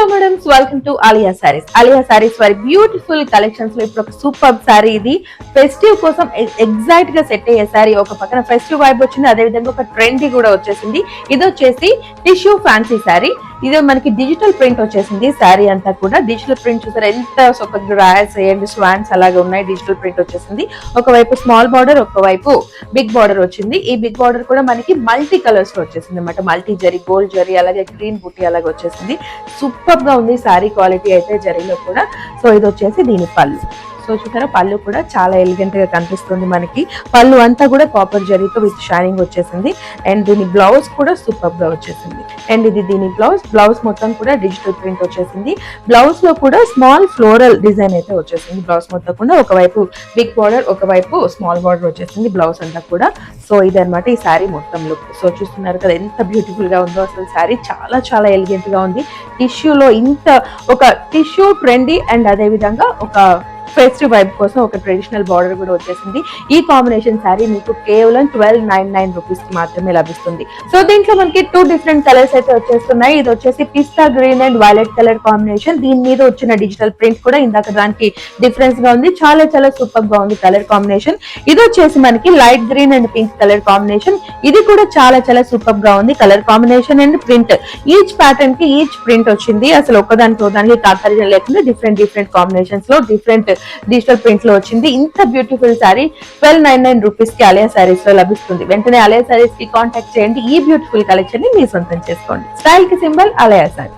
Hello madams, welcome to Alia saris. Alia saris వారి beautiful collections లో ఇప్పుడు ఒక సూపర్ సారీ. ఇది ఫెస్టివ్ కోసం ఎగ్జాక్ట్ గా సెట్ అయ్యే సారీ. ఒక పక్కన ఫెస్టివ్ వైబ్ వచ్చింది, అదే విధంగా ఒక ట్రెండీ కూడా వచ్చేసింది. ఇది వచ్చేసి టిష్యూ ఫ్యాన్సీ సారీ. ఇది మనకి డిజిటల్ ప్రింట్ వచ్చేసింది. సారీ అంతా కూడా డిజిటల్ ప్రింట్ చూసారు ఎంత రాయల్స్ అండ్ స్వాన్స్ అలాగే ఉన్నాయి. డిజిటల్ ప్రింట్ వచ్చేసింది. ఒకవైపు స్మాల్ బార్డర్, ఒకవైపు బిగ్ బార్డర్ వచ్చింది. ఈ బిగ్ బార్డర్ కూడా మనకి మల్టీ కలర్స్ లో వచ్చేసింది అనమాట. మల్టీ జరీ, గోల్డ్ జరీ, అలాగే గ్రీన్ బూటీ అలాగే వచ్చేసింది. సూపర్ గా ఉంది సారీ క్వాలిటీ అయితే జరీలో కూడా. సో ఇది వచ్చేసి దీని పళ్ళు. సో చూసారా, పళ్ళు కూడా చాలా ఎలిగెంట్ గా కనిపిస్తుంది మనకి. పళ్ళు అంతా కూడా కాపర్ జరీతో విత్ షైనింగ్ వచ్చేసింది. అండ్ దీని బ్లౌజ్ కూడా సూపర్ గా వచ్చేసింది. అండ్ ఇది దీని బ్లౌజ్ మొత్తం కూడా డిజిటల్ ప్రింట్ వచ్చేసింది. బ్లౌజ్ లో కూడా స్మాల్ ఫ్లోరల్ డిజైన్ అయితే వచ్చేసింది. బ్లౌజ్ మొత్తం కూడా ఒకవైపు బిగ్ బార్డర్, ఒకవైపు స్మాల్ బార్డర్ వచ్చేసింది బ్లౌజ్ అంతా కూడా. సో ఇదనమాట ఈ శారీ మొత్తం లుక్. సో చూస్తున్నారు కదా ఎంత బ్యూటిఫుల్ గా ఉందో. అసలు శారీ చాలా చాలా ఎలిగెంట్ గా ఉంది. టిష్యూలో ఇంత ఒక టిష్యూ ట్రెండీ అండ్ అదే విధంగా ఒక ఫెస్టివ్ వైబ్ కోసం ఒక ట్రెడిషనల్ బార్డర్ కూడా వచ్చేసింది. ఈ కాంబినేషన్ శారీ మీకు కేవలం 1299 రూపీస్ కి మాత్రమే లభిస్తుంది. సో దీంట్లో మనకి 2 డిఫరెంట్ కలర్స్ అయితే వచ్చేస్తున్నాయి. ఇది వచ్చేసి పిస్తా green and violet colour combination. దీని మీద వచ్చిన డిజిటల్ ప్రింట్ కూడా ఇందాక దానికి డిఫరెన్స్ గా ఉంది. చాలా చాలా సూపర్ గా ఉంది కలర్ కాంబినేషన్. ఇది వచ్చేసి మనకి light green and pink colour combination. ఇది కూడా చాలా చాలా సూపర్ గా ఉంది colour combination and print. Each pattern కి ఈచ్ ప్రింట్ వచ్చింది. అసలు ఒకదానికి తాత్పర్యం లేకుండా డిఫరెంట్ కాంబినేషన్స్ లో డిఫరెంట్ డిజిటల్ ప్రింట్ లో వచ్చింది. ఇంత బ్యూటిఫుల్ సారీ 1299 రూపీస్ కి ఆలియా సారీస్ లో లభిస్తుంది. వెంటనే ఆలియా సారీస్ కి కాంటాక్ట్ చేయండి. ఈ బ్యూటిఫుల్ కలెక్షన్ ని మీ సొంతం చేసుకోండి. స్టైల్ కి సింబల్ ఆలియా సారీ.